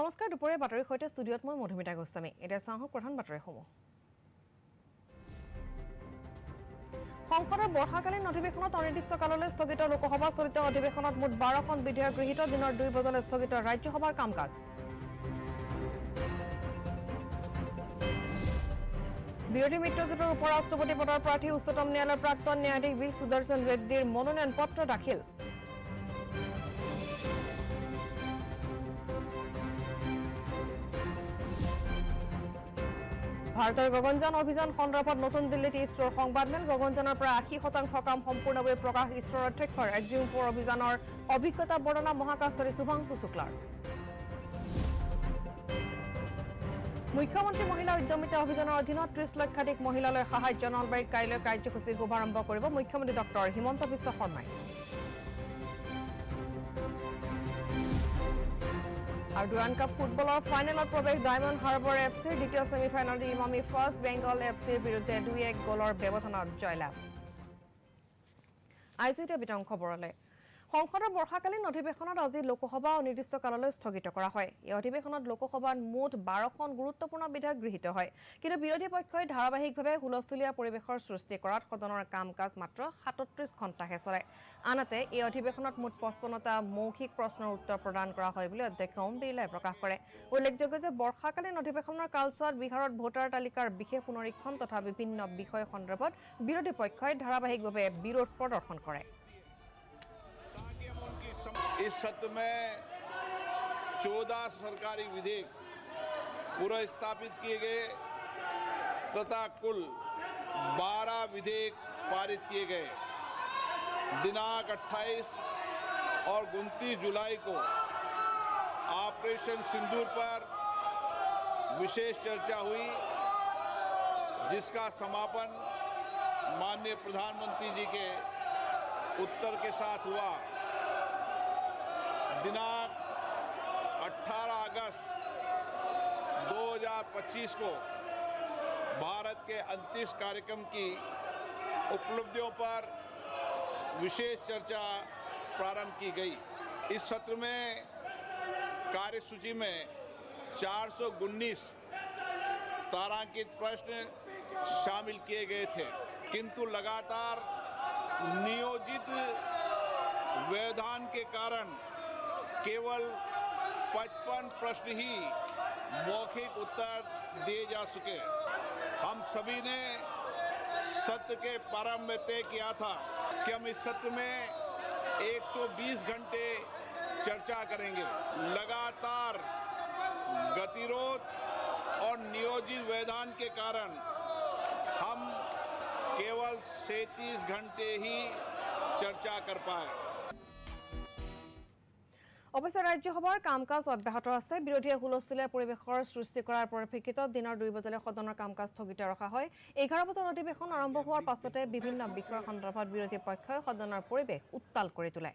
নমস্কাৰ দুপৰীয়া বাতৰিৰ সৈতে ষ্টুডিঅ'ত মই মধুমিতা গোস্বামী এতিয়া চাওঁ প্ৰধান বাতৰিসমূহ সংসদৰ বৰ্ষাকালীন অধিৱেশনত অনিৰ্দিষ্ট কাললৈ স্থগিত লোকসভা চলিত অধিৱেশনত মুঠ 12খন বিধেয়ক গৃহীত দিনৰ 2 বজালৈ স্থগিত ৰাজ্যসভাৰ কাম-কাজ বিৰোধী মিত্ৰজোঁটৰ উপৰাষ্ট্ৰপতি পদৰ প্ৰাৰ্থী উচ্চতম ন্যায়ালয়ৰ প্ৰাক্তন ন্যায়াধীশ বি সুদৰ্শন ৰেড্ডীৰ মনোনয়ন পত্ৰ দাখিল ভাৰতৰ গগনযান অভিযান সন্দৰ্ভত নতুন দিল্লীত ইছৰোৰ সংবাদমেল গগনযানৰ পৰা 80% কাম সম্পূৰ্ণ বুলি প্ৰকাশ ইছৰোৰ অধ্যক্ষ একজিং 4 অভিযানৰ অভিজ্ঞতা বৰ্ণনা মহাকাশচাৰী শুভাংশু শুক্লাৰ মুখ্যমন্ত্ৰী মহিলা উদ্যমিতা অভিযানৰ অধীনত 30 লক্ষাধিক মহিলালৈ সাহায্য নলবাৰীত কাইলৈ কাৰ্যসূচী শুভাৰম্ভ কৰিব মুখ্যমন্ত্ৰী ডক্টৰ হিমন্ত বিশ্ব শৰ্মাই আৰু ডুৰাণ্ড কাপ ফুটবলৰ ফাইনেলত প্ৰৱেশ ডায়মণ্ড হাৰ্বৰ এফচিৰ দ্বিতীয় ছেমিফাইনেলত ইমামি ফাৰ্ষ্ট বেংগল এফচিৰ বিৰুদ্ধে 2-1 গলৰ ব্যৱধানত জয়লাভ আইচিটি বিতং খবৰলৈ সংসদৰ বৰ্ষাকালীন অধিৱেশনত আজি লোকসভা অনিৰ্দিষ্ট কাললৈ স্থগিত কৰা হয় এই অধিৱেশনত লোকসভাত মুঠ 12খন গুৰুত্বপূৰ্ণ বিধেয়ক গৃহীত হয় কিন্তু বিৰোধী পক্ষই ধাৰাবাহিকভাৱে হুলস্থুলীয়া পৰিৱেশৰ সৃষ্টি কৰাত সদনৰ কাম-কাজ মাত্ৰ 37 ঘণ্টাহে চলে আনহাতে এই অধিৱেশনত মুঠ 55টা মৌখিক প্ৰশ্নৰ উত্তৰ প্ৰদান কৰা হয় বুলি অধ্যক্ষ ওম বিৰলাই প্ৰকাশ কৰে উল্লেখযোগ্য যে বৰ্ষাকালীন অধিৱেশনৰ কালছোৱাত বিহাৰত ভোটাৰ তালিকাৰ বিশেষ পুনৰীক্ষণ তথা বিভিন্ন বিষয় সন্দৰ্ভত বিৰোধী পক্ষই ধাৰাবাহিকভাৱে বিৰোধ প্ৰদৰ্শন কৰে इस सत्र में 14 सरकारी विधेयक पुनर्स्थापित किए गए तथा कुल 12 विधेयक पारित किए गए दिनांक 28 और 29 जुलाई को ऑपरेशन सिंदूर पर विशेष चर्चा हुई जिसका समापन माननीय प्रधानमंत्री जी के उत्तर के साथ हुआ दिनांक 18 अगस्त 2025 को भारत के अंतरिक्ष कार्यक्रम की उपलब्धियों पर विशेष चर्चा प्रारंभ की गई इस सत्र में कार्यसूची में 419 तारांकित प्रश्न शामिल किए गए थे किंतु लगातार नियोजित व्यवधान के कारण केवल 55 प्रश्न ही मौखिक उत्तर दिए जा सके हम सभी ने सत्र के प्रारंभ में तय किया था कि हम इस सत्र में 120 घंटे चर्चा करेंगे लगातार गतिरोध और नियोजित व्यवधान के कारण हम केवल 37 घंटे ही चर्चा कर पाए অৱশ্যে ৰাজ্যসভাৰ কাম-কাজ অব্যাহত আছে বিৰোধীয়ে হুলস্থুলীয়া পৰিৱেশৰ সৃষ্টি কৰাৰ পৰিপ্ৰেক্ষিতত দিনৰ 2 বজালৈ সদনৰ কাম-কাজ স্থগিত ৰখা হয় 11 বজাত অধিৱেশন আৰম্ভ হোৱাৰ পাছতে বিভিন্ন বিষয় সন্দৰ্ভত বিৰোধী পক্ষই সদনৰ পৰিৱেশ উত্তাল কৰি তোলে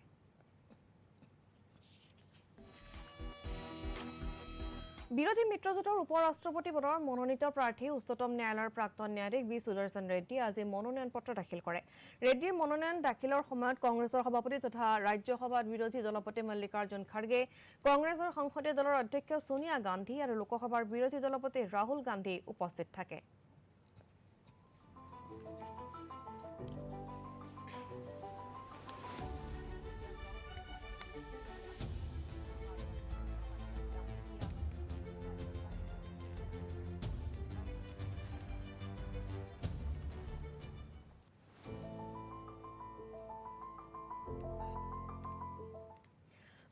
বিৰোধী মিত্ৰজোঁটৰ উপৰাষ্ট্ৰপতি পদৰ মনোনীত প্ৰাৰ্থী উচ্চতম ন্যায়ালয়ৰ প্ৰাক্তন ন্যায়াধীশ বি সুদৰ্শন ৰেড্ডী আজি মনোনয়ন পত্ৰ দাখিল কৰে ৰেড্ডীৰ মনোনয়ন দাখিলৰ সময়ত কংগ্ৰেছৰ সভাপতি তথা ৰাজ্যসভাত বিৰোধী দলপতি মল্লিকাৰ্জুন খাৰ্গে কংগ্ৰেছৰ সংসদীয় দলৰ অধ্যক্ষ সোনিয়া গান্ধী আৰু লোকসভাৰ বিৰোধী দলপতি ৰাহুল গান্ধী উপস্থিত থাকে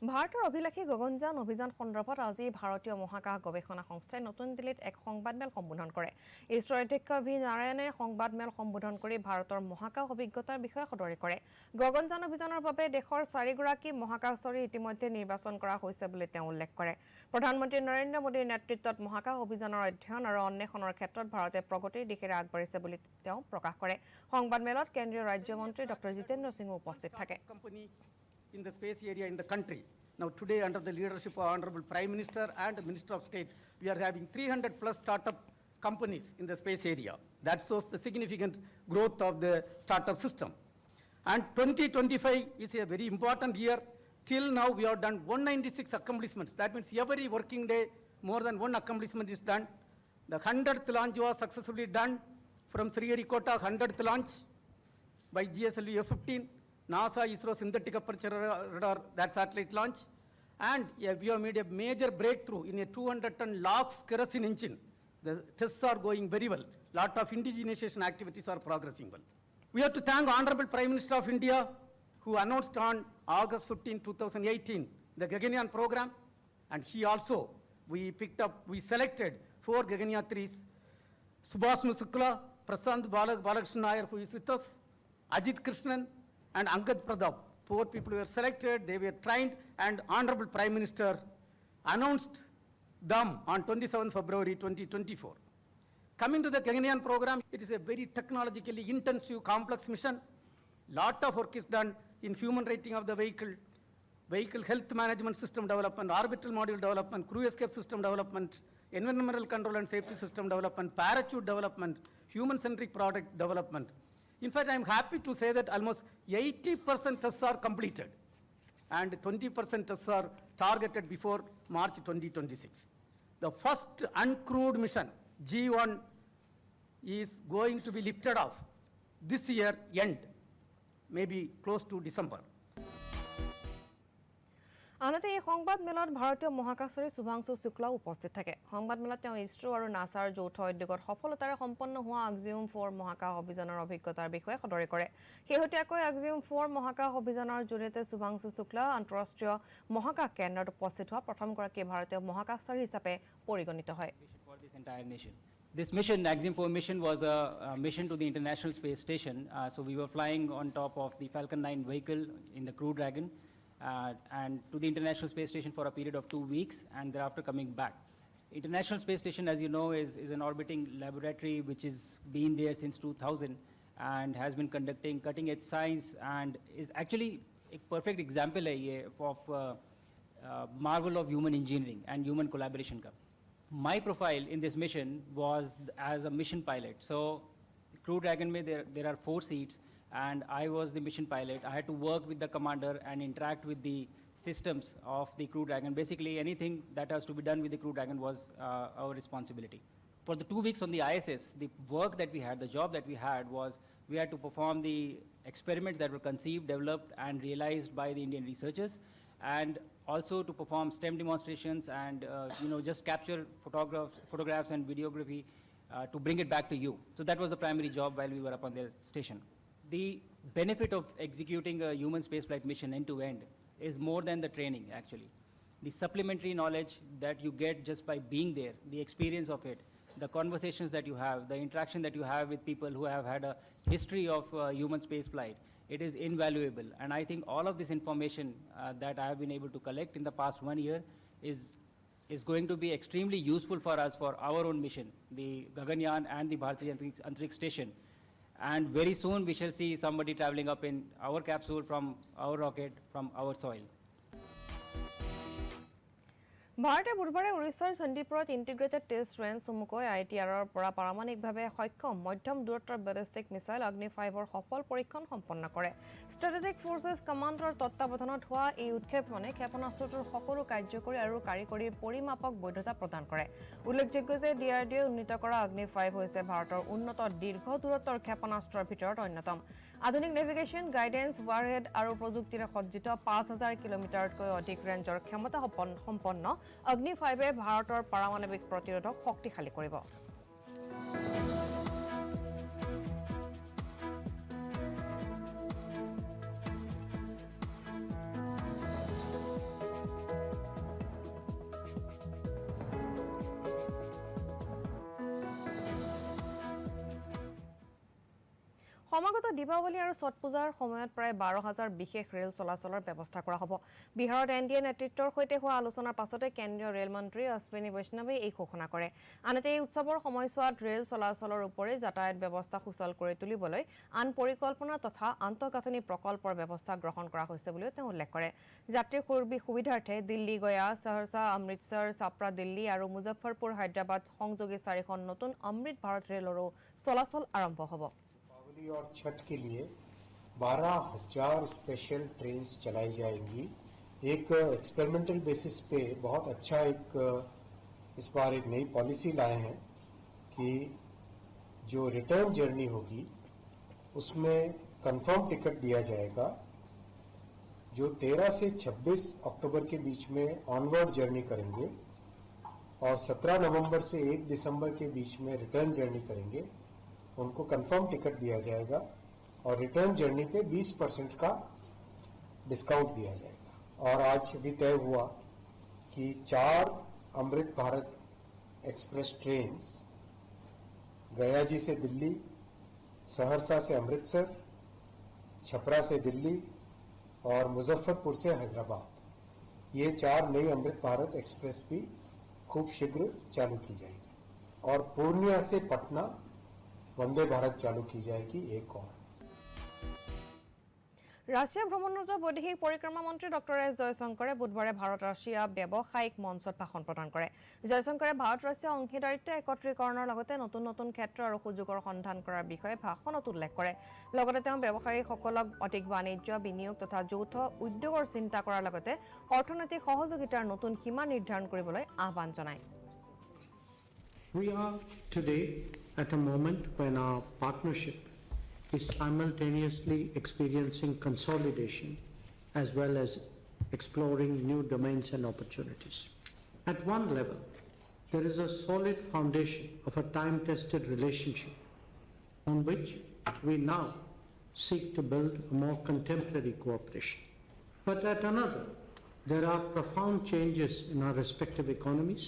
ভাৰতৰ অভিলাষী গগনযান অভিযান সন্দৰ্ভত আজি ভাৰতীয় মহাকাশ গৱেষণা সংস্থাই নতুন দিল্লীত এক সংবাদমেল সম্বোধন কৰে ইছৰোৰ অধ্যক্ষ ভি নাৰায়ণে সংবাদমেল সম্বোধন কৰি ভাৰতৰ মহাকাশ অভিজ্ঞতাৰ বিষয়ে সদৰি কৰে গগনযান অভিযানৰ বাবে দেশৰ 4 গৰাকী মহাকাশচাৰী ইতিমধ্যে নিৰ্বাচন কৰা হৈছে বুলি তেওঁ উল্লেখ কৰে প্ৰধানমন্ত্ৰী নৰেন্দ্ৰ মোদীৰ নেতৃত্বত মহাকাশ অভিযানৰ অধ্যয়ন আৰু অন্বেষণৰ ক্ষেত্ৰত ভাৰতে প্ৰগতিৰ দিশে আগবাঢ়িছে বুলি তেওঁ প্ৰকাশ কৰে সংবাদমেলত কেন্দ্ৰীয় ৰাজ্যমন্ত্ৰী ডক্টৰ জিতেন্দ্ৰ সিং উপস্থিত থাকে in the space area in the country. Now today under the leadership of Honorable Prime Minister and Minister of State, we are having 300 plus startup companies in the space area. That shows the significant growth of the startup system. And 2025 is a very important year Till now, we have done 196 accomplishments. That means every working day, more than one accomplishment is done. The 100th launch was successfully done from Sriharikota, 100th launch by GSLV F-15, NASA ISRO synthetic aperture radar, that satellite launch. And we have made a major breakthrough in a 200-ton LOX kerosene engine. The tests are going very well. Lot of indigenization activities are progressing well. We have to thank Honorable Prime Minister of India, who announced on August 15, 2018, the Gaganyaan program. And he also, we selected 4 Gaganyatris, Subhash Musukla, Prasant Balakrishnan Nair, who is with us, Ajit Krishnan, and Angad Pradap. 4 people were selected, they were trained, and Honorable Prime Minister announced them on 27 February 2024. Coming to the Gaganyaan program, it is a very technologically intensive, complex mission. Lot of work is done in human rating of the vehicle health management system development, orbital module development, crew escape system development, environmental control and safety system development, parachute development, human-centric product development. In fact, I'm happy to say that almost 80% tests are completed and 20% tests are targeted before March 2026. The first uncrewed mission, G1, is going to be lifted off this year end, maybe close to December. আনহাতে এই সংবাদ মেলত ভাৰতীয় মহাকাশচাৰী শুভাংশু শুক্লা উপস্থিত থাকে সংবাদ মেলত তেওঁ ইছৰো আৰু নাসাৰ যৌথ উদ্যোগত সফলতাৰে সম্পন্ন হোৱা আক্সিয়ম 4 মহাকাশ অভিযানৰ অভিজ্ঞতাৰ বিষয়ে সদৰি কৰে শেহতীয়াকৈ আক্সিয়ম 4 মহাকাশ অভিযানৰ জৰিয়তে শুভাংশু শুক্লা আন্তঃৰাষ্ট্ৰীয় মহাকাশ কেন্দ্ৰত উপস্থিত হোৱা প্ৰথমগৰাকী ভাৰতীয় মহাকাশচাৰী হিচাপে পৰিগণিত হয় This mission, Axiom 4 mission, was a mission to the International Space Station. So we were flying on top of the Falcon 9 vehicle in the Crew Dragon and to the International Space Station for a period of 2 weeks and thereafter coming back. International Space Station, as you know, is an orbiting laboratory which has been there since 2000 and has been conducting cutting-edge science and is actually a perfect example of marvel of human engineering and human collaboration. My profile in this mission was as a mission pilot. So Crew Dragon mein there are 4 seats and I was the mission pilot. I had to work with the commander and interact with the systems of the Crew Dragon. Basically anything that has to be done with the Crew Dragon was our responsibility. For the 2 weeks on the ISS, the work that we had, the job that we had was we had to perform the experiments that were conceived, developed and realized by the Indian researchers and also to perform STEM demonstrations and just capture photographs and videography to bring it back to you. So that was the primary job while we were up on the station. The benefit of executing a human spaceflight mission end to end is more than the training actually. The supplementary knowledge that you get just by being there, the experience of it, the conversations that you have, the interaction that you have with people who have had a history of human spaceflight, it is invaluable. And I think all of this information that I have been able to collect in the past 1 year is going to be extremely useful for us for our own mission, the Gaganyaan and the Bharatiya Antariksh Station. And very soon we shall see somebody traveling up in our capsule from our rocket, from our soil. ভাৰতে বুধবাৰে উৰিষ্যাৰ চণ্ডীপুৰত integrated test range চমুকৈ ITR-ৰ পৰা পাৰমাণিকভাৱে সক্ষম মধ্যম দূৰত্বৰ ballistic missile অগ্নি 5-ৰ সফল পৰীক্ষণ সম্পন্ন কৰে ষ্ট্ৰেটেজিক ফৰ্চেছ কমাণ্ডৰ তত্ত্বাৱধানত হোৱা এই উৎক্ষেপণে ক্ষেপণাস্ত্ৰটোৰ সকলো কাৰ্যকৰী আৰু কাৰিকৰী পৰিমাপক বৈধতা প্ৰদান কৰে উল্লেখযোগ্য যে DRDA উন্নীত কৰা অগ্নি 5 হৈছে ভাৰতৰ উন্নত দীৰ্ঘ দূৰত্বৰ ক্ষেপণাস্ত্ৰৰ ভিতৰত অন্যতম আধুনিক নেভিগেশ্যন গাইডেন্স ৱাৰহেড আৰু প্ৰযুক্তিৰে সজ্জিত 5000 কিলোমিটাৰতকৈ অধিক ৰেঞ্জৰ ক্ষমতা সম্পন্ন অগ্নি 5 ভাৰতৰ পাৰমাণৱিক প্ৰতিৰোধক শক্তিশালী কৰিব সমাগত দীপাৱলী আৰু ছট পূজাৰ সময়ত প্ৰায় 12000 বিশেষ ৰেল চলাচলৰ ব্যৱস্থা কৰা হ'ব বিহাৰত NDA নেতৃত্বৰ সৈতে হোৱা আলোচনাৰ পাছতে কেন্দ্ৰীয় ৰেল মন্ত্ৰী অশ্বিনী বৈষ্ণৱে এই ঘোষণা কৰে আনহাতে এই উৎসৱৰ সময়ছোৱাত ৰেল চলাচলৰ ওপৰে যাতায়াত ব্যৱস্থা সুচল কৰি তুলিবলৈ আন পৰিকল্পনা তথা আন্তঃগাঁথনি প্ৰকল্পৰ ব্যৱস্থা গ্ৰহণ কৰা হৈছে বুলি তেওঁ উল্লেখ কৰে যাত্ৰীৰ সুবিধাৰ্থে দিল্লী গয়া সহৰসা অমৃতসৰ ছাপৰা দিল্লী আৰু মুজফ্ফৰপুৰ হায়দৰাবাদ সংযোগী 4খন নতুন অমৃত ভাৰত ৰেলৰো চলাচল আৰম্ভ হ'ব और छठ के लिए 12000 स्पेशल ट्रेन्स चलाई जाएंगी एक एक्सपेरिमेंटल बेसिस पे बहुत अच्छा इस बार एक नई पॉलिसी लाए हैं कि जो रिटर्न जर्नी होगी उसमें कंफर्म टिकट दिया जाएगा जो 13 से 26 अक्टूबर के बीच में ऑनवर्ड जर्नी करेंगे और 17 नवंबर से 1 दिसंबर के बीच में रिटर्न जर्नी करेंगे, उनको कंफर्म टिकट दिया जाएगा और रिटर्न जर्नी पे 20% का डिस्काउंट दिया जाएगा। और आज भी तय हुआ कि 4 अमृत भारत एक्सप्रेस ट्रेन्स गया जी से दिल्ली, सहरसा से अमृतसर, छपरा से दिल्ली और मुजफ्फरपुर से हैदराबाद, ये 4 नई अमृत भारत एक्सप्रेस भी खूब शीघ्र चालू की जाएगी और पूर्णिया से पटना वंदे भारत चालू की जाएगी एक और। राशिया भ्रमणरत বৈদেশিক পৰিক্ৰমা মন্ত্ৰী ডক্টৰ এছ জয়শংকৰে বুধবাৰে ভাৰত ৰাছিয়া ব্যৱসায়িক মঞ্চত ভাষণ প্ৰদান কৰে। জয়শংকৰে ভাৰত ৰাছিয়া অংশীদাৰিত্ব একত্ৰীকৰণৰ লগতে নতুন নতুন ক্ষেত্ৰ আৰু সুযোগৰ সন্ধান কৰাৰ বিষয়ে ভাষণত উল্লেখ কৰে। লগতে তেওঁ ব্যৱসায়ীসকলক অধিক বাণিজ্য বিনিয়োগ তথা যৌথ উদ্যোগৰ চিন্তা কৰাৰ লগতে অৰ্থনৈতিক সহযোগিতাৰ নতুন সীমা নিৰ্ধাৰণ কৰিবলৈ আহ্বান জনায়। We are today at a moment when our partnership is simultaneously experiencing consolidation as well as exploring new domains and opportunities. At one level, there is a solid foundation of a time-tested relationship on which we now seek to build a more contemporary cooperation. But at another, there are profound changes in our respective economies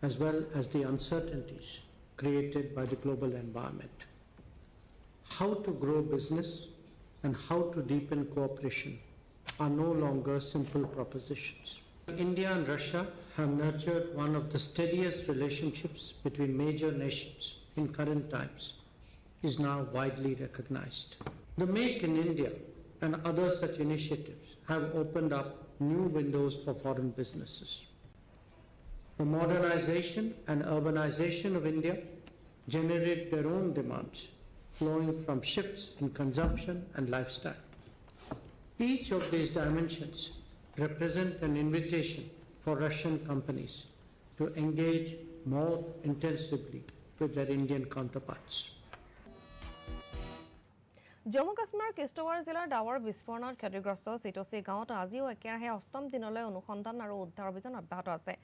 as well as the uncertainties created by the global environment. How to grow business and how to deepen cooperation are no longer simple propositions. India and Russia have nurtured one of the steadiest relationships between major nations in current times, is now widely recognized. The Make in India and other such initiatives have opened up new windows for foreign businesses. The modernization and urbanization of India generate their own demands, flowing from shifts in consumption and lifestyle. Each of these dimensions represent an invitation for Russian companies to engage more intensively with their Indian counterparts. Jammu-Kashmir Kishtwar জিলাৰ ডাৱৰ বিস্ফোৰণত ক্ষতিগ্ৰস্ত চিটচি গাঁৱত আজিও একেৰাহে অষ্টম দিনলৈ অনুসন্ধান আৰু উদ্ধাৰ অভিযান অব্যাহত আছে।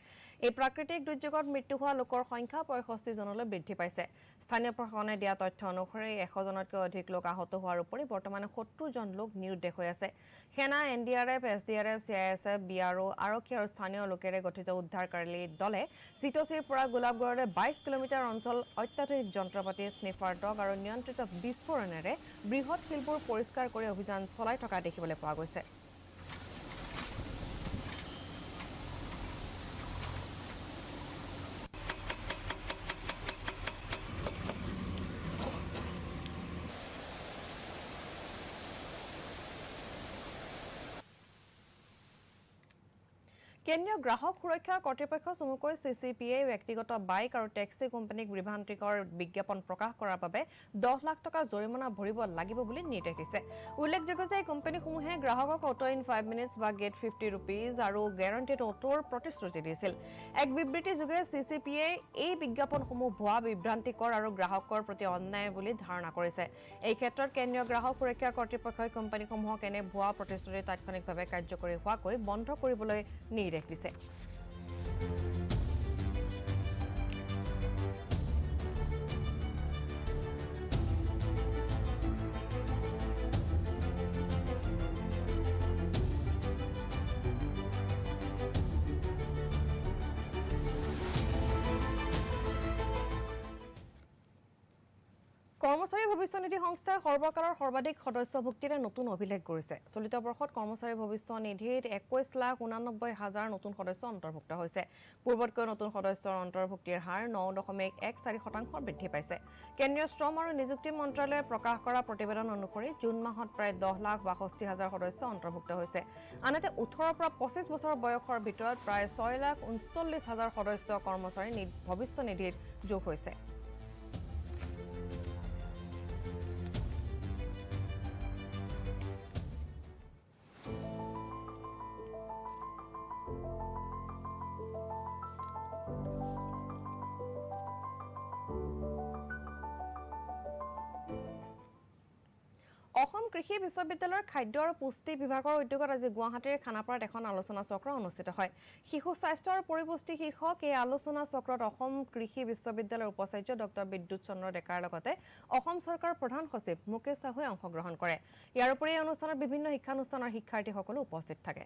এই প্ৰাকৃতিক দুৰ্যোগত মৃত্যু হোৱা লোকৰ সংখ্যা 65 জনলৈ বৃদ্ধি পাইছে। স্থানীয় প্ৰশাসনে দিয়া তথ্য অনুসৰি 100 জনতকৈ অধিক লোক আহত হোৱাৰ উপৰি বৰ্তমানে 70 জন লোক নিৰুদ্দেশ হৈ আছে। সেনা, এনডিআৰএফ, এছডিআৰএফ, চিআইএছএফ, বিআৰও, আৰক্ষী আৰু স্থানীয় লোকেৰে গঠিত উদ্ধাৰকাৰী দলে চিটচিৰ পৰা গোলাপগড়লৈ 22 কিলোমিটাৰ অঞ্চল অত্যাধুনিক যন্ত্ৰপাতি, স্নিফাৰ ডগ আৰু নিয়ন্ত্ৰিত বিস্ফোৰণেৰে বৃহৎ শিলবোৰ পৰিষ্কাৰ কৰি অভিযান চলাই থকা দেখিবলৈ পোৱা গৈছে। কেন্দ্ৰীয় গ্ৰাহক সুৰক্ষা কৰ্তৃপক্ষ চমুকৈ CCPA ব্যক্তিগত বাইক আৰু টেক্সি কোম্পানীক বিভ্ৰান্তিকৰ বিজ্ঞাপন প্ৰকাশ কৰাৰ বাবে 10 লাখ টকা জৰিমনা ভৰিব লাগিব বুলি নিৰ্দেশ দিছে। উল্লেখযোগ্য যে এই কোম্পানীসমূহে গ্ৰাহকক অটো ইন 5 মিনিটছ বা গেট 50 rupees আৰু গ্যাৰাণ্টিড অটোৰ প্ৰতিশ্ৰুতি দিছিল। এক বিবৃতি যোগে CCPA এই বিজ্ঞাপনসমূহ ভুৱা, বিভ্ৰান্তিকৰ আৰু গ্ৰাহকৰ প্ৰতি অন্যায় বুলি ধাৰণা কৰিছে। এই ক্ষেত্ৰত কেন্দ্ৰীয় গ্ৰাহক সুৰক্ষা কৰ্তৃপক্ষই কোম্পানীসমূহক এনে ভুৱা প্ৰতিশ্ৰুতি তাৎক্ষণিকভাৱে কাৰ্যকৰী হোৱাকৈ বন্ধ কৰিবলৈ নিৰ্দেশ দিছে। কৰ্মচাৰী ভৱিষ্য নিধি সংস্থাৰ সৰ্বকালৰ সৰ্বাধিক সদস্যভুক্তিৰে নতুন অভিলেখ গঢ়িছে। চলিত বৰ্ষত কৰ্মচাৰী ভৱিষ্য নিধিত 21,89,000 নতুন সদস্য অন্তৰ্ভুক্ত হৈছে। পূৰ্বতকৈ নতুন সদস্যৰ অন্তৰ্ভুক্তিৰ হাৰ 9.14% বৃদ্ধি পাইছে। কেন্দ্ৰীয় শ্ৰম আৰু নিযুক্তি মন্ত্ৰালয়ে প্ৰকাশ কৰা প্ৰতিবেদন অনুসৰি জুন মাহত প্ৰায় 10,62,000 সদস্য অন্তৰ্ভুক্ত হৈছে। আনহাতে 18 পৰা 25 বছৰ বয়সৰ ভিতৰত প্ৰায় 6,39,000 সদস্য কৰ্মচাৰী ভৱিষ্য নিধিত যোগ হৈছে। কৃষি বিশ্ববিদ্যালয়ৰ খাদ্য আৰু পুষ্টি বিভাগৰ উদ্যোগত আজি গুৱাহাটীৰ খানাপাৰাত এখন আলোচনা চক্ৰ অনুষ্ঠিত হয় শিশু স্বাস্থ্য আৰু পৰিপুষ্টি শীৰ্ষক এই আলোচনা চক্ৰত অসম কৃষি বিশ্ববিদ্যালয়ৰ উপাচাৰ্য ডক্টৰ বিদ্যুৎ চন্দ্ৰ ডেকাৰ লগতে অসম চৰকাৰৰ প্ৰধান সচিব মুকেশ সাহুৱে অংশগ্ৰহণ কৰে ইয়াৰ উপৰি এই অনুষ্ঠানত বিভিন্ন শিক্ষানুষ্ঠানৰ শিক্ষাৰ্থীসকলো উপস্থিত থাকে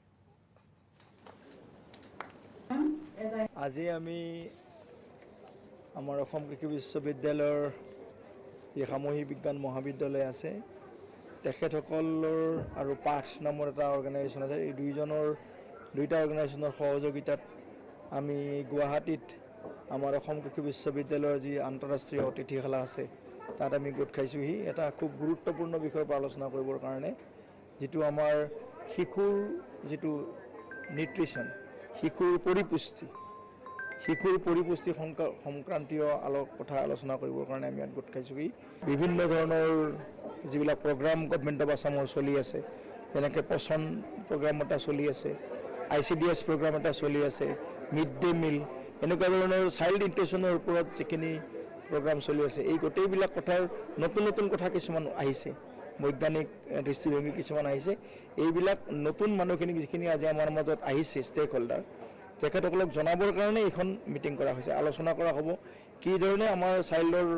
আজি আমি আমাৰ অসম কৃষি বিশ্ববিদ্যালয়ৰ যি সামূহিক বিজ্ঞান মহাবিদ্যালয় আছে তেখেতসকলৰ আৰু পাঠ নামৰ এটা অৰ্গেনাইজেশ্যন আছে এই দুইটা অৰ্গেনাইজেশ্যনৰ সহযোগিতাত আমি গুৱাহাটীত আমাৰ অসম কৃষি বিশ্ববিদ্যালয়ৰ যি আন্তঃৰাষ্ট্ৰীয় অতিথিশালা আছে তাত আমি গোট খাইছোঁহি এটা খুব গুৰুত্বপূৰ্ণ বিষয়ৰ পৰা আলোচনা কৰিবৰ কাৰণে যিটো আমাৰ শিশুৰ যিটো নিউট্ৰিশ্যন শিশুৰ পৰিপুষ্টি সংক্ৰান্তীয় কথা আলোচনা কৰিবৰ কাৰণে আমি ইয়াত গোট খাইছোঁহি বিভিন্ন ধৰণৰ যিবিলাক প্ৰগ্ৰাম গভৰ্ণমেণ্ট অফ আছামৰ চলি আছে যেনেকৈ পোষণ প্ৰগ্ৰাম এটা চলি আছে ICDS প্ৰগ্ৰাম এটা চলি আছে মিড ডে মিল এনেকুৱা ধৰণৰ চাইল্ড নিউট্ৰিশ্যনৰ ওপৰত যিখিনি প্ৰগ্ৰাম চলি আছে এই গোটেইবিলাক কথাৰ নতুন কথা কিছুমান আহিছে বৈজ্ঞানিক দৃষ্টিভংগী কিছুমান আহিছে এইবিলাক নতুন মানুহখিনি যিখিনি আজি আমাৰ মাজত আহিছে ষ্টেক হোল্ডাৰ তেখেতসকলক জনাবৰ কাৰণে এইখন মিটিং কৰা হৈছে আলোচনা কৰা হ'ব কি ধৰণে আমাৰ চাইল্ডৰ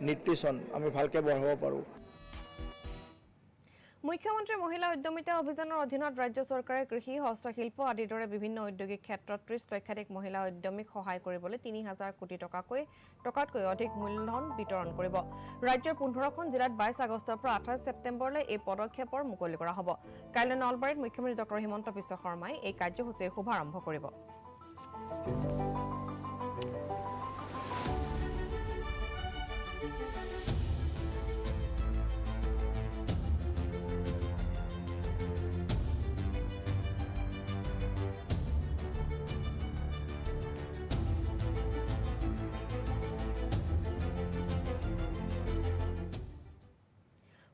নিউট্ৰিশ্যন আমি ভালকৈ বঢ়াব পাৰোঁ মুখ্যমন্ত্ৰী মহিলা উদ্যমিতা অভিযানৰ অধীনত ৰাজ্য চৰকাৰে কৃষি হস্তশিল্প আদিৰ দৰে বিভিন্ন ঔদ্যোগিক ক্ষেত্ৰত 30 লক্ষাধিক মহিলা উদ্যমীক সহায় কৰিবলৈ 3000 কোটি টকাতকৈ অধিক মূলধন বিতৰণ কৰিব ৰাজ্যৰ 15খন জিলাত 22 আগষ্টৰ পৰা 28 ছেপ্টেম্বৰলৈ এই পদক্ষেপৰ মুকলি কৰা হ'ব কাইলৈ নলবাৰীত মুখ্যমন্ত্ৰী ডক্টৰ হিমন্ত বিশ্ব শৰ্মাই এই কাৰ্যসূচীৰ শুভাৰম্ভ কৰিব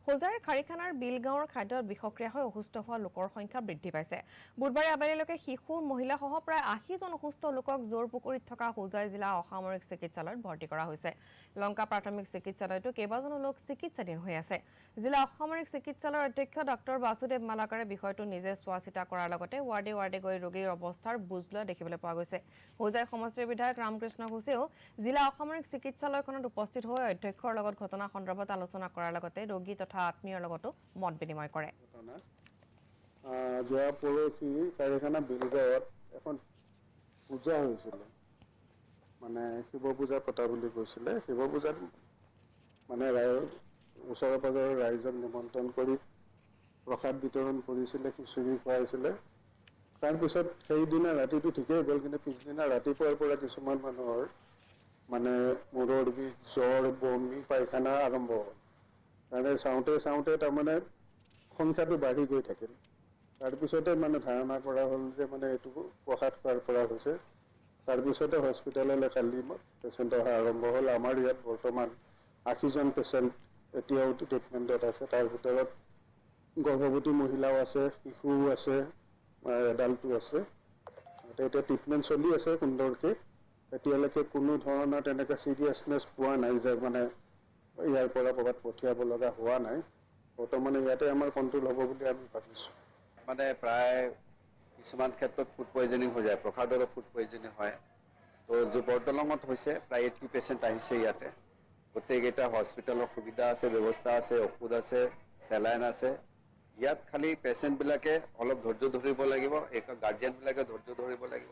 হোজাইৰ খাৰিখানাৰ বিলগাঁৱৰ খাদ্যত বিষক্ৰিয়া হৈ অসুস্থ হোৱা লোকৰ সংখ্যা বৃদ্ধি পাইছে বুধবাৰে আবেলিলৈকে শিশু মহিলাসহ প্ৰায় 80 জন অসুস্থ লোকক জোৰপুখুৰীত থকা হোজাই জিলা অসামৰিক চিকিৎসালয়ত ভৰ্তি কৰা হৈছে লংকা প্ৰাথমিক চিকিৎসালয়তো কেইবাজনো লোক চিকিৎসাধীন হৈ আছে জিলা অসামৰিক চিকিৎসালয়ৰ অধ্যক্ষ ডক্টৰ বাসুদেৱ মালাকাৰে বিষয়টো নিজে চোৱাচিতা কৰাৰ লগতে ৱাৰ্ডে গৈ ৰোগীৰ অৱস্থাৰ বুজ লোৱা দেখিবলৈ পোৱা গৈছে হোজাই সমষ্টিৰ বিধায়ক ৰামকৃষ্ণ ঘোষেও জিলা অসামৰিক চিকিৎসালয়খনত উপস্থিত হৈ অধ্যক্ষৰ লগত ঘটনা সন্দৰ্ভত আলোচনা কৰাৰ লগতে ৰোগী তথা আত্মীয়ৰ লগতো মত বিনিময় কৰে যোৱা পৰহি কাৰিখানা বিলগাঁৱত এখন পূজা হৈছিল মানে শিৱ পূজা পতা বুলি কৈছিলে শিৱ পূজাত মানে ওচৰৰ পাজৰৰ ৰাইজক নিমন্ত্ৰণ কৰি প্ৰসাদ বিতৰণ কৰিছিলে খিচিৰি খুৱাইছিলে তাৰপিছত সেইদিনা ৰাতিটো ঠিকেই গ'ল কিন্তু পিছদিনা ৰাতিপুৱাৰ পৰা কিছুমান মানুহৰ মানে মূৰৰ বিষ জ্বৰ বমি পায়খানা আৰম্ভ হ'ল মানে চাওঁতে তাৰমানে সংখ্যাটো বাঢ়ি গৈ থাকিল তাৰপিছতে মানে ধাৰণা কৰা হ'ল যে মানে এইটো প্ৰসাদ খোৱাৰ পৰা হৈছে তাৰপিছতে হস্পিটেললৈ কালি পেচেণ্ট অহা আৰম্ভ হ'ল আমাৰ ইয়াত বৰ্তমান 80 জন পেচেণ্ট এতিয়াও ট্ৰিটমেণ্টত আছে তাৰ ভিতৰত গৰ্ভৱতী মহিলাও আছে শিশুও আছে এডাল্টো আছে এতিয়া ট্ৰিটমেণ্ট চলি আছে সুন্দৰকৈ এতিয়ালৈকে কোনো ধৰণৰ তেনেকৈ চিৰিয়াছনেছ পোৱা নাই যে মানে ইয়াৰ পৰা ক'ৰবাত পঠিয়াব লগা হোৱা নাই বৰ্তমানে ইয়াতে আমাৰ কণ্ট্ৰল হ'ব বুলি আমি ভাবিছোঁ মানে প্ৰায় কিছুমান ক্ষেত্ৰত ফুড পয়জনিং হৈ যায় প্ৰসাদৰো ফুড পয়জনিং হয় তো বৰদলঙত হৈছে প্ৰায় 80% আহিছে ইয়াতে গোটেইকেইটা হস্পিটেলৰ সুবিধা আছে ব্যৱস্থা আছে ঔষধ আছে চেলাইন আছে ইয়াত খালি পেচেণ্টবিলাকে অলপ ধৈৰ্য ধৰিব লাগিব গাৰ্জিয়ানবিলাকে ধৈৰ্য ধৰিব লাগিব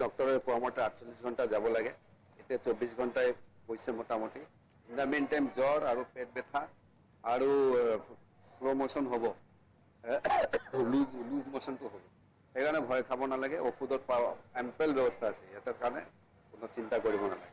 ডক্টৰৰ কোৱামতে 48 ঘণ্টা যাব লাগে এতিয়া 24 ঘণ্টাই হৈছে মোটামুটি ইন দ্য মেইন টাইম জ্বৰ আৰু পেট ব্যথা আৰু ফ্ল' মোশ্যন হ'ব লুজ মোশ্যনটো হ'ব সেইকাৰণে ভয় খাব নালাগে ঔষধত এম্পেল ব্যৱস্থা আছে সিহঁতৰ কাৰণে কোনো চিন্তা কৰিব নালাগে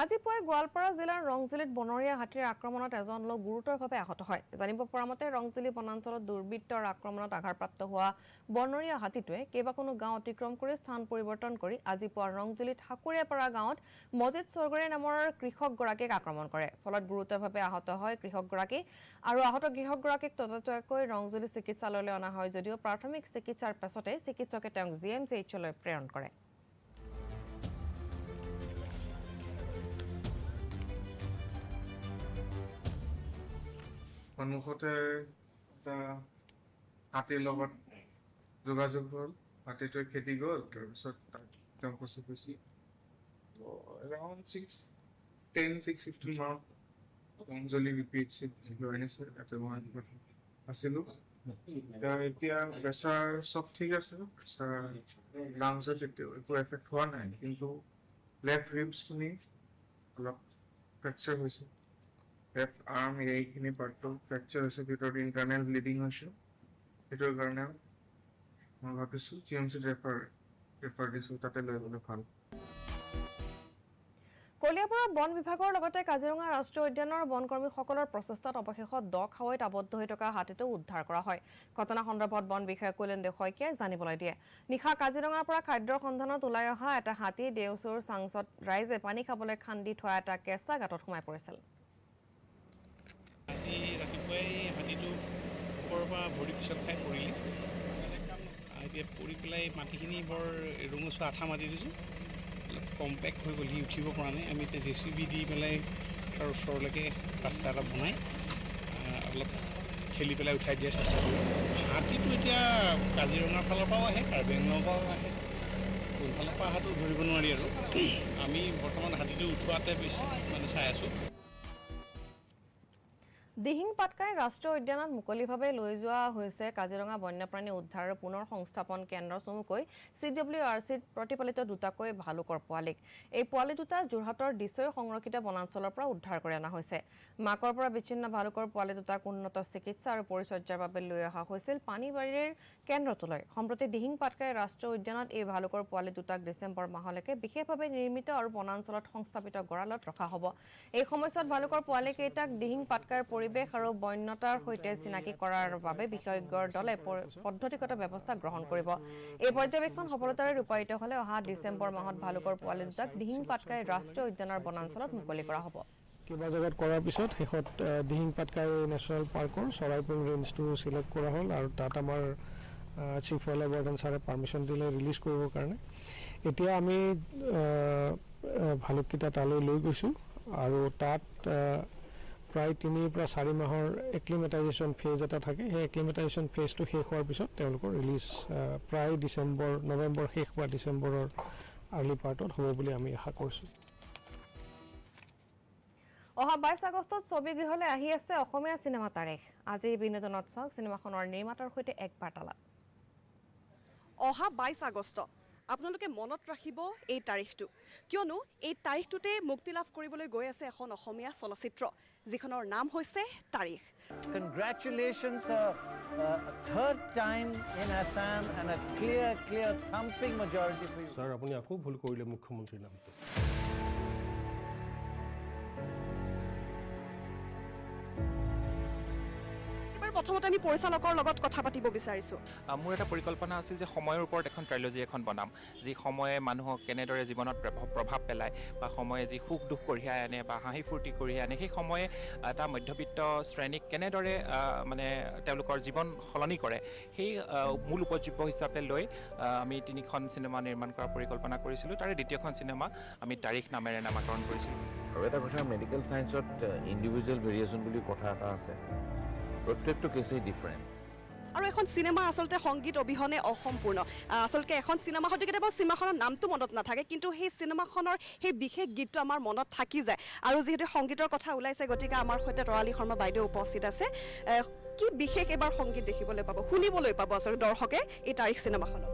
আজি পুৱাই গোৱালপাৰা জিলাৰ ৰংজুলিত বনৰীয়া হাতীৰ আক্ৰমণত এজন লোক গুৰুতৰভাৱে আহত হয় জানিব পৰা মতে ৰংজুলি বনাঞ্চলত দুৰ্বৃত্তৰ আক্ৰমণত আঘাতপ্ৰাপ্ত হোৱা বনৰীয়া হাতীটোৱে কেইবাখনো গাঁও অতিক্ৰম কৰি স্থান পৰিৱৰ্তন কৰি আজি পুৱা ৰংজুলিত হাকুৰীয়াপাৰা গাঁৱত মজিদ চৰগৰে নামৰ কৃষকগৰাকীক আক্ৰমণ কৰে ফলত গুৰুতৰভাৱে আহত হয় কৃষকগৰাকী আৰু আহত কৃষকগৰাকীক ততাতৈয়াকৈ ৰংজুলি চিকিৎসালয়লৈ অনা হয় যদিও প্ৰাথমিক চিকিৎসাৰ পাছতে চিকিৎসকে তেওঁক GMCHলৈ প্ৰেৰণ কৰে সন্মুখতে এটা হাতীৰ লগত যোগাযোগ হ'ল হাতীটোৱে খেদি গ'ল তাৰপিছত তেওঁ কচু গৈছিল around 6:10-6:15 মানত অঞ্জলি ৰিপিটছে লৈ আনিছে তাতে মই আছিলোঁ এতিয়া প্ৰেছাৰ চব ঠিক আছে প্ৰেছাৰ লাংছত একো এফেক্ট হোৱা নাই কিন্তু লেফ্ট ৰিবছখিনি অলপ ফ্ৰেকচাৰ হৈছে লেফ্ট আৰ্ম এইখিনি পাৰ্টটো ফ্ৰেকচাৰ হৈছে ভিতৰত ইণ্টাৰনেল ব্লিডিং হৈছে সেইটোৰ কাৰণে মই ভাবিছোঁ GMCত ৰেফাৰ দিছোঁ তাতে লৈ গ'লে ভাল কলিয়াপুৰৰ বন বিভাগৰ লগতে কাজিৰঙা ৰাষ্ট্ৰীয় উদ্যানৰ বনকৰ্মীসকলৰ প্ৰচেষ্টাত অৱশেষত দ খাৱৈত আবদ্ধ হৈ থকা হাতীটো উদ্ধাৰ কৰা হয় ঘটনা সন্দৰ্ভত বন বিষয়া কুলেন্দ্ৰ শইকীয়াই জানিবলৈ দিয়ে নিশা কাজিৰঙাৰ পৰা খাদ্যৰ সন্ধানত ওলাই অহা এটা হাতী দেওচুৰ চাংচত ৰাইজে পানী খাবলৈ খান্দি থোৱা এটা কেঁচা গাঁতত সোমাই পৰিছিল আজি ৰাতিপুৱাই হাতীটো ওপৰৰ পৰা ভৰি পিছত খাই পৰিলে এতিয়া পৰি পেলাই মাটিখিনি বৰ ৰঙচুৱা আঠা মাটি দিছোঁ অলপ কম্পেক্ট হৈ গ'ল সি উঠিব পৰা নাই আমি এতিয়া JCB দি পেলাই তাৰ ওচৰলৈকে ৰাস্তা এটা বনাই অলপ ঠেলি পেলাই উঠাই দিয়াৰ চেষ্টা কৰোঁ হাতীটো এতিয়া কাজিৰঙাৰ ফালৰ পৰাও আহে কাৰ্বি আংলঙৰ পৰাও আহে কোনফালৰ পৰা অহাটো ধৰিব নোৱাৰি আৰু আমি বৰ্তমান হাতীটো উঠোৱাতে বেছি মানে চাই আছোঁ দিহিং পাটকাই ৰাষ্ট্ৰীয় উদ্যানত মুকলিভাৱে লৈ যোৱা হৈছে কাজিৰঙা বন্যপ্ৰাণী উদ্ধাৰ আৰু পুনৰ সংস্থাপন কেন্দ্ৰ চমুকৈ CWRCত প্ৰতিপালিত দুটাকৈ ভালুকৰ পোৱালিক এই পোৱালি দুটা যোৰহাটৰ দিছৈ সংৰক্ষিত বনাঞ্চলৰ পৰা উদ্ধাৰ কৰি অনা হৈছে মাকৰ পৰা বিচ্ছিন্ন ভালুকৰ পোৱালি দুটাক উন্নত চিকিৎসা আৰু পৰিচৰ্যাৰ বাবে লৈ অহা হৈছিল পানীবাৰীৰ কেন্দ্ৰটোলৈ সম্প্ৰতি দিহিং পাটকাই ৰাষ্ট্ৰীয় উদ্যানত এই ভালুকৰ পোৱালি দুটাক ডিচেম্বৰ মাহলৈকে বিশেষভাৱে নিৰ্মিত আৰু বনাঞ্চলত সংস্থাপিত গঁৰালত ৰখা হ'ব এই সময়ছোৱাত ভালুকৰ পোৱালিকেইটাক দিহিং পাটকাইৰ পৰিৱেশ আৰু বন্যতাৰ সৈতে চিনাকি কৰাৰ বাবে বিশেষজ্ঞৰ দলে পদ্ধতিগত ব্যৱস্থা গ্ৰহণ কৰিব এই পৰ্যবেক্ষণ সফলতাৰে ৰূপায়িত হ'লে অহা ডিচেম্বৰ মাহত ভালুকৰ পোৱালি দুটাক দিহিং পাটকাই ৰাষ্ট্ৰীয় উদ্যানৰ বনাঞ্চলত মুকলি কৰা হ'ব কেইবা জাগাত কৰাৰ পিছত শেষত দিহিং পাটকাই নেশ্যনেল পাৰ্কৰ চৰাইপুং ৰেঞ্জটো চিলেক্ট কৰা হ'ল আৰু তাত আমাৰ চিফ ৱাইল্ড লাইফ ৱাৰ্ডেন ছাৰে পাৰ্মিশ্যন দিলে ৰিলিজ কৰিবৰ কাৰণে এতিয়া আমি ভালুককেইটা তালৈ লৈ গৈছোঁ আৰু তাত প্ৰায় 3 পৰা 4 মাহৰ এক্লিমেটাইজেশ্যন ফেজ এটা থাকে সেই এক্লিমেটাইজেশ্যন ফেজটো শেষ হোৱাৰ পিছত তেওঁলোকৰ ৰিলিজ প্ৰায় নৱেম্বৰ শেষ বা ডিচেম্বৰৰ আৰ্লি পাৰ্টত হ'ব বুলি আমি আশা কৰিছোঁ অহা 22 আগষ্টত ছবিগৃহলৈ আহি আছে অসমীয়া চিনেমা তাৰিখ আজি বিনোদনত চাওক চিনেমাখনৰ নিৰ্মাতাৰ সৈতে এক বাৰ্তালাপ অহা 22 আগষ্ট আপোনালোকে মনত ৰাখিব এই তাৰিখটো কিয়নো এই তাৰিখটোতে মুক্তি লাভ কৰিবলৈ গৈ আছে এখন অসমীয়া চলচ্চিত্ৰ যিখনৰ নাম হৈছে তাৰিখ Congratulations, third time in Assam and a clear thumping majority for you. Sir, আপুনি আকৌ ভুল কৰিলে মুখ্যমন্ত্ৰীৰ নামটো প্ৰথমতে আমি পৰিচালকৰ লগত কথা পাতিব বিচাৰিছোঁ মোৰ এটা পৰিকল্পনা আছিল যে সময়ৰ ওপৰত এখন ট্ৰাইলজি এখন বনাম যি সময়ে মানুহক কেনেদৰে জীৱনত প্ৰভাৱ পেলায় বা সময়ে যি সুখ দুখ কঢ়িয়াই আনে বা হাঁহি ফূৰ্তি কঢ়িয়াই আনে সেই সময়ে এটা মধ্যবিত্ত শ্ৰেণীক কেনেদৰে মানে তেওঁলোকৰ জীৱন সলনি কৰে সেই মূল উপজীব্য হিচাপে লৈ আমি 3খন চিনেমা নিৰ্মাণ কৰাৰ পৰিকল্পনা কৰিছিলোঁ তাৰে দ্বিতীয়খন চিনেমা আমি তাৰিখ নামেৰে নামাকৰণ কৰিছিলোঁ আৰু এটা কথা মেডিকেল ছায়েন্সত ইণ্ডিভিজুৱেল ভেৰিয়েশ্যন বুলি কথা এটা আছে প্ৰত্যেকটো কেছেই ডিফাৰেণ্ট আৰু এখন চিনেমা আচলতে সংগীত অবিহনে অসম্পূৰ্ণ আচলতে এখন চিনেমা হয়তো কেতিয়াবা চিনেমাখনৰ নামটো মনত নাথাকে কিন্তু সেই চিনেমাখনৰ সেই বিশেষ গীতটো আমাৰ মনত থাকি যায় আৰু যিহেতু সংগীতৰ কথা ওলাইছে গতিকে আমাৰ সৈতে তৰালী শৰ্মা বাইদেউ উপস্থিত আছে কি বিশেষ এবাৰ সংগীত দেখিবলৈ পাব শুনিবলৈ পাব আচলতে দৰ্শকে এই তাৰিখ চিনেমাখনত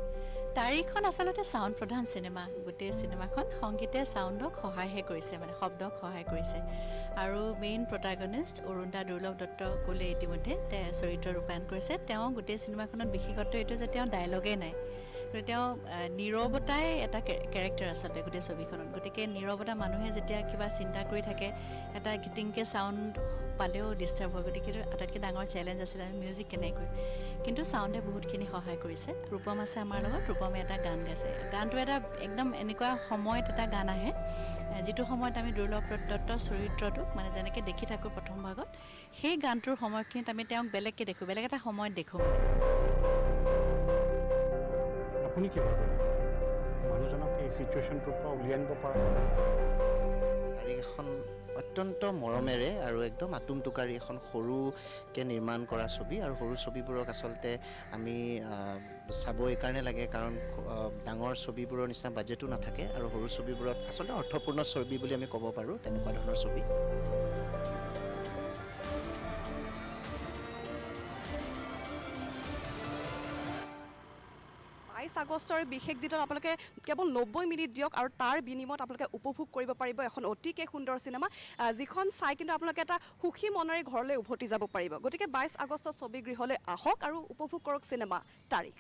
তাৰিখখন আচলতে সাউণ্ড প্ৰধান চিনেমা গোটেই চিনেমাখন সংগীতে সাউণ্ডক সহায়হে কৰিছে মানে শব্দক সহায় কৰিছে আৰু মেইন প্ৰটাগনিষ্ট অৰুণদা দুৰ্লভ দত্ত কোলে ইতিমধ্যে চৰিত্ৰ ৰূপায়ণ কৰিছে তেওঁ গোটেই চিনেমাখনত বিশেষত্ব এইটো যে তেওঁ ডায়লগে নাই তেওঁ নীৰৱতাই এটা কেৰেক্টাৰ আচলতে গোটেই ছবিখনত গতিকে নীৰৱতা মানুহে যেতিয়া কিবা চিন্তা কৰি থাকে এটা গীতিংকে সাউণ্ড পালেও ডিষ্টাৰ্ব হয় গতিকে আটাইতকৈ ডাঙৰ চেলেঞ্জ আছিলে মিউজিক কেনেকৈ কিন্তু সাউণ্ডে বহুতখিনি সহায় কৰিছে ৰূপম আছে আমাৰ লগত ৰূপমে এটা গান গাইছে গানটো এটা একদম এনেকুৱা সময়ত এটা গান আহে যিটো সময়ত আমি দুৰ্লভ দত্তৰ চৰিত্ৰটো মানে যেনেকৈ দেখি থাকোঁ প্ৰথম ভাগত সেই গানটোৰ সময়খিনিত আমি তেওঁক বেলেগকৈ দেখোঁ বেলেগ এটা সময়ত দেখোঁ আপুনি কি ভাবে মানুহজনক এই চিটুৱেশ্যনটোৰ পৰা উলিয়াই আনিব পৰা তাৰিখ এখন অত্যন্ত মৰমেৰে আৰু একদম আতুমটোকাৰী এখন সৰুকৈ নিৰ্মাণ কৰা ছবি আৰু সৰু ছবিবোৰক আচলতে আমি চাব এইকাৰণে লাগে কাৰণ ডাঙৰ ছবিবোৰৰ নিচিনা বাজেটো নাথাকে আৰু সৰু ছবিবোৰত আচলতে অৰ্থপূৰ্ণ ছবি বুলি আমি ক'ব পাৰোঁ তেনেকুৱা ধৰণৰ ছবি 22 আগষ্টৰ বিশেষ দিনত আপোনালোকে কেৱল 90 মিনিট দিয়ক আৰু তাৰ বিনিময়ত আপোনালোকে উপভোগ কৰিব পাৰিব এখন অতিকে সুন্দৰ চিনেমা যিখন চাই কিন্তু আপোনালোকে এটা সুখী মনেৰে ঘৰলৈ উভতি যাব পাৰিব গতিকে 22 আগষ্ট ছবিগৃহলৈ আহক আৰু উপভোগ কৰক চিনেমা তাৰিখ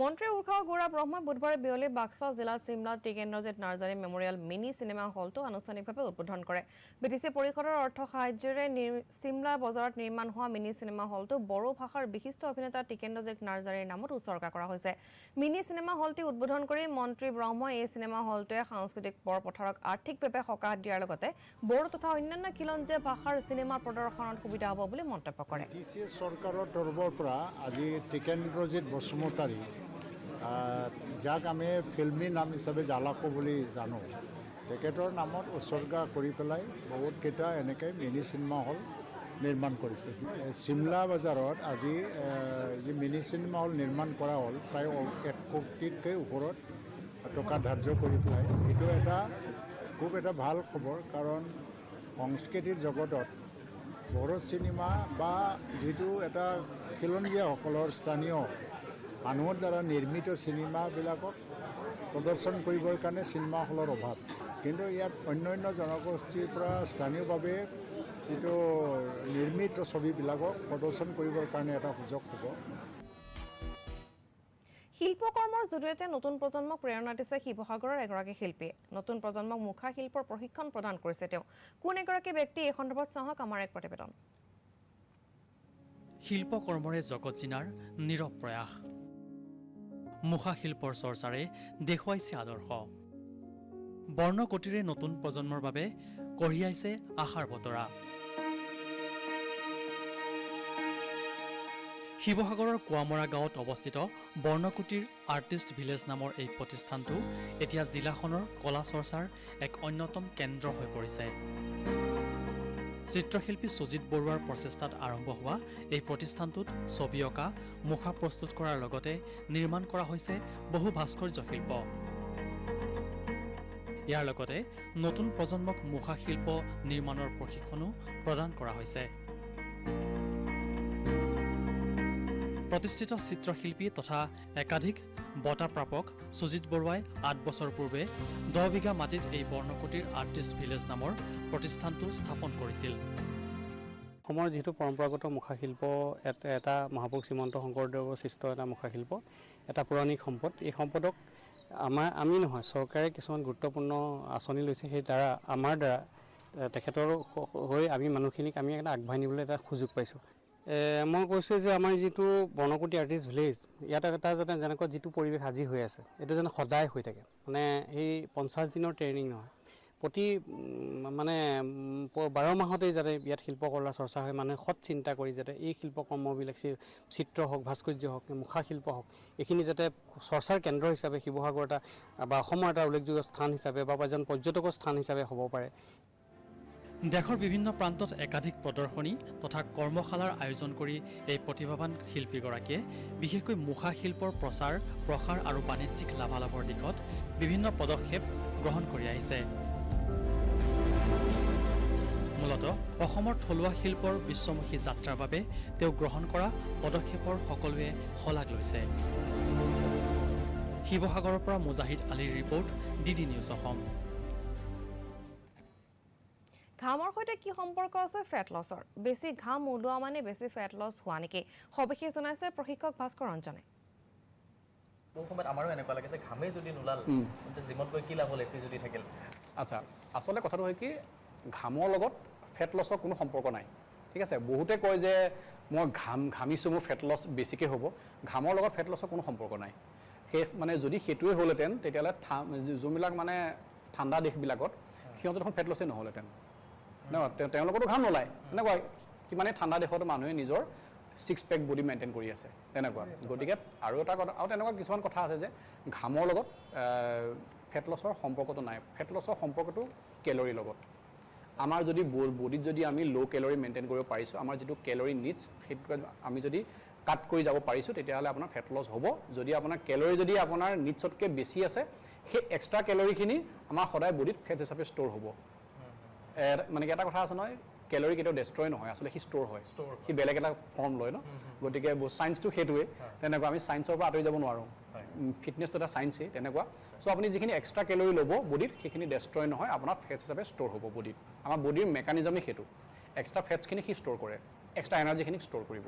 মন্ত্ৰী উৰ্খাও গৌৰা ব্ৰহ্মই বুধবাৰে বিয়লি বাক্সা জিলাৰ চিমলাত Tikendrajit Narzary memorial mini cinema হলটো আনুষ্ঠানিকভাৱে উদ্বোধন কৰে বিটিচি পৰিষদৰ অৰ্থ সাহায্যৰে চিমলা বজাৰত নিৰ্মাণ হোৱা মিনি চিনেমা হলটো বড়ো ভাষাৰ বিশিষ্ট অভিনেতা টিকেন্দ্ৰজিৎ নাৰ্জাৰীৰ নামত উৎসৰ্গা কৰা হৈছে মিনি চিনেমা হলটি উদ্বোধন কৰি মন্ত্ৰী ব্ৰহ্মই এই চিনেমা হলটোৱে সাংস্কৃতিক পৰপথাৰক আৰ্থিকভাৱে সকাহ দিয়াৰ লগতে বড়ো তথা অন্যান্য খিলঞ্জীয়া ভাষাৰ চিনেমা প্ৰদৰ্শনত সুবিধা হ'ব বুলি মন্তব্য কৰে বিটিচি চৰকাৰৰ তৰফৰ পৰা আজি টিকেন্দ্ৰজিৎ বসুমতাৰী যাক আমি ফিল্মি নাম হিচাপে জালাকো বুলি জানো তেখেতৰ নামত উৎসৰ্গা কৰি পেলাই বহুতকেইটা এনেকৈ মিনি চিনেমা হল নিৰ্মাণ কৰিছে চিমলা বজাৰত আজি যি মিনি চিনেমা হল নিৰ্মাণ কৰা হ'ল প্ৰায় 1 কোটিতকৈ ওপৰত টকা ধাৰ্য কৰি পেলাই এইটো এটা খুব এটা ভাল খবৰ কাৰণ সংস্কৃতিৰ জগতত বড়ো চিনেমা বা যিটো এটা খিলঞ্জীয়াসকলৰ স্থানীয় মানুহৰ দ্বাৰা নিৰ্মিত চিনেমাবিলাকক প্ৰদৰ্শন কৰিবৰ কাৰণে চিনেমা হলৰ অভাৱ কিন্তু ইয়াত অন্যান্য জনগোষ্ঠীৰ পৰা স্থানীয়ভাৱে যিটো নিৰ্মিত ছবিবিলাকক প্ৰদৰ্শন কৰিবৰ কাৰণে এটা সুযোগ হ'ব শিল্পকৰ্মৰ জৰিয়তে নতুন প্ৰজন্মক প্ৰেৰণা দিছে শিৱসাগৰৰ এগৰাকী শিল্পীয়ে নতুন প্ৰজন্মক মুখা শিল্পৰ প্ৰশিক্ষণ প্ৰদান কৰিছে তেওঁ কোন এগৰাকী ব্যক্তি এই সন্দৰ্ভত চাওক আমাৰ এক প্ৰতিবেদন শিল্পকৰ্মৰে জগত জিনাৰ নীৰৱ প্ৰয়াস মুখা শিল্পৰ চৰ্চাৰে দেখুৱাইছে আদৰ্শ বৰ্ণকটিৰে নতুন প্ৰজন্মৰ বাবে কঢ়িয়াইছে আশাৰ বতৰা শিৱসাগৰৰ কুৱামৰা গাঁৱত অৱস্থিত বৰ্ণকুটিৰ আৰ্টিষ্ট ভিলেজ নামৰ এই প্ৰতিষ্ঠানটো এতিয়া জিলাখনৰ কলা চৰ্চাৰ এক অন্যতম কেন্দ্ৰ হৈ পৰিছে চিত্ৰশিল্পী সুজিত বৰুৱাৰ প্ৰচেষ্টাত আৰম্ভ হোৱা এই প্ৰতিষ্ঠানটোত ছবি অঁকা মুখা প্ৰস্তুত কৰাৰ লগতে নিৰ্মাণ কৰা হৈছে বহু ভাস্কৰ্য শিল্প ইয়াৰ লগতে নতুন প্ৰজন্মক মুখা শিল্প নিৰ্মাণৰ প্ৰশিক্ষণো প্ৰদান কৰা হৈছে প্ৰতিষ্ঠিত চিত্ৰশিল্পী তথা একাধিক বঁটা প্ৰাপক সুজিত বৰুৱাই 8 বছৰ পূৰ্বে 10 বিঘা মাটিত এই বৰ্ণকুটিৰ আৰ্টিষ্ট ভিলেজ নামৰ প্ৰতিষ্ঠানটো স্থাপন কৰিছিল অসমৰ যিটো পৰম্পৰাগত মুখা শিল্প এটা মহাপুৰুষ শ্ৰীমন্ত শংকৰদেৱৰ সৃষ্ট এটা মুখা শিল্প এটা পৌৰাণিক সম্পদ এই সম্পদক আমি নহয় চৰকাৰে কিছুমান গুৰুত্বপূৰ্ণ আঁচনি লৈছে সেই দ্বাৰা আমাৰ দ্বাৰা তেখেতৰ হৈ আমি মানুহখিনিক আমি এটা আগবঢ়াই নিবলৈ এটা সুযোগ পাইছোঁ মই কৈছোঁ যে আমাৰ যিটো বৰ্ণকুটি আৰ্টিষ্ট ভিলেজ ইয়াত এটা যাতে যেনেকৈ যিটো পৰিৱেশ আজি হৈ আছে এইটো যেন সদায় হৈ থাকে মানে সেই 50 দিনৰ ট্ৰেইনিং নহয় প্ৰতি মানে 12 মাহতেই যাতে ইয়াত শিল্পকলা চৰ্চা হয় মানুহে সৎ চিন্তা কৰি যাতে এই শিল্পকৰ্মবিলাক চিত্ৰ হওক ভাস্কৰ্য হওক মুখা শিল্প হওক এইখিনি যাতে চৰ্চাৰ কেন্দ্ৰ হিচাপে শিৱসাগৰ এটা বা অসমৰ এটা উল্লেখযোগ্য স্থান হিচাপে বা এজন পৰ্যটকৰ স্থান হিচাপে হ'ব পাৰে দেশৰ বিভিন্ন প্ৰান্তত একাধিক প্ৰদৰ্শনী তথা কৰ্মশালাৰ আয়োজন কৰি এই প্ৰতিভাৱান শিল্পীগৰাকীয়ে বিশেষকৈ মুখা শিল্পৰ প্ৰচাৰ প্ৰসাৰ আৰু বাণিজ্যিক লাভালাভৰ দিশত বিভিন্ন পদক্ষেপ গ্ৰহণ কৰি আহিছে মূলতঃ অসমৰ থলুৱা শিল্পৰ বিশ্বমুখী যাত্ৰাৰ বাবে তেওঁ গ্ৰহণ কৰা পদক্ষেপৰ সকলোৱে শলাগ লৈছে শিৱসাগৰৰ পৰা মুজাহিদ আলীৰ ৰিপৰ্ট ডিডি নিউজ অসম ঘামৰ সৈতে কি সম্পৰ্ক আছে ফেট লছৰ বেছি ঘাম ওলোৱা মানে বেছি ফেট লছ হোৱা নেকি সবিশেষ জনাইছে প্ৰশিক্ষক ভাস্কৰ ৰঞ্জনে বহু সময়ত আমাৰো এনেকুৱা লাগে যে ঘামেই যদি নোলাল তেন্তে জিমত গৈ কি লাভ হ'ল এচি যদি থাকিল আচ্ছা আচলতে কথাটো হয় কি ঘামৰ লগত ফেট লছৰ কোনো সম্পৰ্ক নাই ঠিক আছে বহুতে কয় যে মই ঘামিছোঁ মোৰ ফেট লছ বেছিকৈ হ'ব ঘামৰ লগত ফেট লছৰ কোনো সম্পৰ্ক নাই সেই মানে যদি সেইটোৱে হ'লহেঁতেন তেতিয়াহ'লে যোনবিলাক মানে ঠাণ্ডা দেশবিলাকত সিহঁতৰ দেখোন ফেট লছেই নহ'লহেঁতেন তেওঁলোকতো ঘাম নোলায় এনেকুৱা কিমানে ঠাণ্ডা দেশতো মানুহে নিজৰ 6 পেক বডি মেইনটেইন কৰি আছে তেনেকুৱা গতিকে আৰু এটা কথা আৰু তেনেকুৱা কিছুমান কথা আছে যে ঘামৰ লগত ফেট লছৰ সম্পৰ্কটো নাই ফেট লছৰ সম্পৰ্কটো কেলৰিৰ লগত আমাৰ যদি বডিত যদি আমি লো কেলৰি মেইনটেইন কৰিব পাৰিছোঁ আমাৰ যেটো কেলৰি নিডছ সেইটো আমি যদি কাট কৰি যাব পাৰিছোঁ তেতিয়াহ'লে আপোনাৰ ফেট লছ হ'ব যদি আপোনাৰ কেলৰি যদি আপোনাৰ নিডছতকৈ বেছি আছে সেই এক্সট্ৰা কেলৰিখিনি আমাৰ সদায় বডিত ফেট হিচাপে ষ্ট'ৰ হ'ব মানে এটা কথা আছে নহয় কেলৰি কেতিয়াও ডেষ্ট্ৰয় নহয় আসলে সি ষ্ট'ৰ হয় সি বেলেগ এটা ফৰ্ম লয় ন গতিকে সায়েন্সটো সেইটোৱে তেনেকুৱা আমি সায়েন্সৰ পৰা আঁতৰি যাব নোৱাৰোঁ ফিটনেছটো এটা সায়েন্সেই তেনেকুৱা চ' আপুনি যিখিনি এক্সট্ৰা কেলৰি ল'ব বডিত সেইখিনি ডেষ্ট্ৰয় নহয় আপোনাৰ ফেট হিচাপে ষ্ট'ৰ হ'ব বডিত আমাৰ বডিৰ মেকানিজমেই সেইটো এক্সট্ৰা ফেটছখিনি সি ষ্ট'ৰ কৰে এক্সট্ৰা এনাৰ্জিখিনি ষ্ট'ৰ কৰিব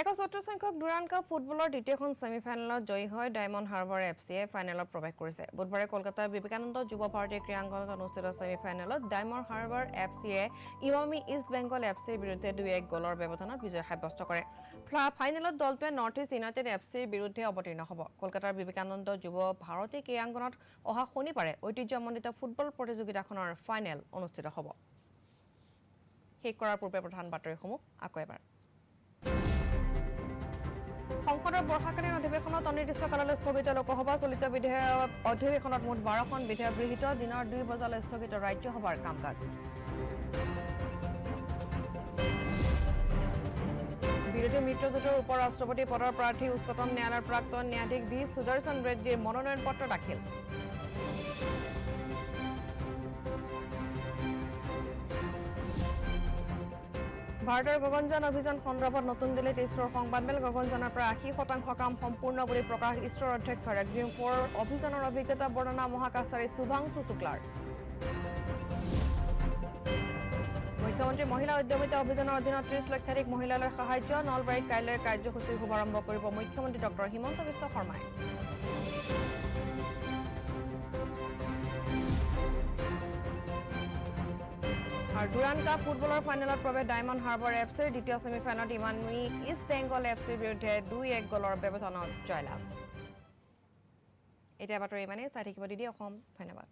170 সংখ্যক ডুৰাণ্ড কাপ ফুটবলৰ দ্বিতীয়খন সেমিফাইনেলত জয়ী হয় ডায়মণ্ড হাৰ্বাৰ এফচিয়ে ফাইনেলত প্ৰৱেশ কৰিছে বুধবাৰে কলকাতাৰ বিবেকানন্দ যুৱ ভাৰতী ক্ৰীড়াংগনত অনুষ্ঠিত সেমিফাইনেলত ডায়মণ্ড হাৰ্বাৰ এফচিয়ে ইমামি ইষ্ট বেংগল এফচিৰ বিৰুদ্ধে 2-1 গলৰ ব্যৱধানত বিজয় সাব্যস্ত কৰে ফাইনেলত দলটোৱে নৰ্থ ইষ্ট ইউনাইটেড এফচিৰ বিৰুদ্ধে অৱতীৰ্ণ হ'ব কলকাতাৰ বিবেকানন্দ যুৱ ভাৰতী ক্ৰীড়াংগনত অহা শনিবাৰে ঐতিহ্যমণ্ডিত ফুটবল প্ৰতিযোগিতাখনৰ ফাইনেল অনুষ্ঠিত হ'ব শেষ কৰাৰ পূৰ্বে প্ৰধান বাতৰিসমূহ আকৌ এবাৰ সংসদৰ বৰ্ষাকালীন অধিৱেশনত অনিৰ্দিষ্ট কাললৈ স্থগিত লোকসভা চলিত বিধেয়ক অধিৱেশনত মুঠ 12খন বিধেয়ক গৃহীত দিনৰ 2 বজালৈ স্থগিত ৰাজ্যসভাৰ কাম-কাজ বিৰোধী মিত্ৰজোঁটৰ উপ ৰাষ্ট্ৰপতি পদৰ প্ৰাৰ্থী উচ্চতম ন্যায়ালয়ৰ প্ৰাক্তন ন্যায়াধীশ বি সুদৰ্শন ৰেড্ডীৰ মনোনয়ন পত্ৰ দাখিল ভাৰতৰ গগনযান অভিযান সন্দৰ্ভত নতুন দিল্লীত ইছৰোৰ সংবাদমেল গগনযানৰ পৰা 80% কাম সম্পূৰ্ণ বুলি প্ৰকাশ ইছৰোৰ অধ্যক্ষ এক্সিম 4 অভিযানৰ অভিজ্ঞতা বৰ্ণনা মহাকাশচাৰী শুভাংশু শুক্লাৰ মুখ্যমন্ত্ৰী মহিলা উদ্যমিতা অভিযানৰ অধীনত 30 লক্ষাধিক মহিলালৈ সাহায্য নলবাৰীত কাইলৈ কাৰ্যসূচীৰ শুভাৰম্ভ কৰিব মুখ্যমন্ত্ৰী ডক্টৰ হিমন্ত বিশ্ব শৰ্মাই আৰ ডুৰান্ড কাপ ফুটবলেৰ ফাইনালত প্ৰবেশ ডায়মন্ড হাৰ্বাৰ এফসিৰ দ্বিতীয় সেমিফাইনালত ইমামি ইস্ট বেঙ্গল এফসিৰ বিৰুদ্ধে 2-1 গলৰ ব্যৱধানত জয়লাভ এতিয়া বাতৰি ইমানেই চাই থাকিব দিদি অসম ধন্যবাদ